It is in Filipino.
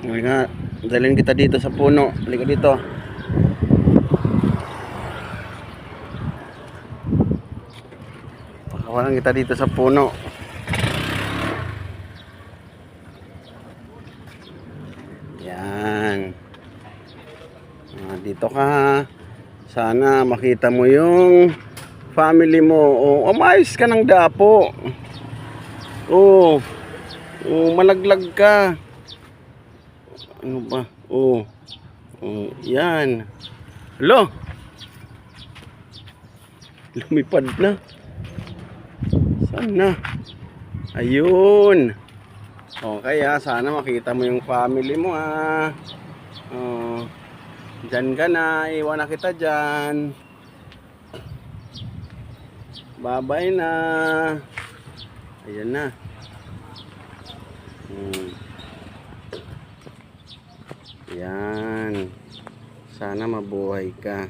Nga, dalhin kita dito sa puno. Halika dito. Pakawalan kita dito sa puno. Yan. Dito ka. Sana makita mo yung family mo. Umayos ka ng dapo. Malaglag ka. Ano ba? Yan. Hello. Lumipad na. Sana. Ayun. Kaya sana makita mo yung family mo Diyan ka na. Iwan na kita dyan. Bye-bye na. Ayan na. Yan. Sana mabuhay ka.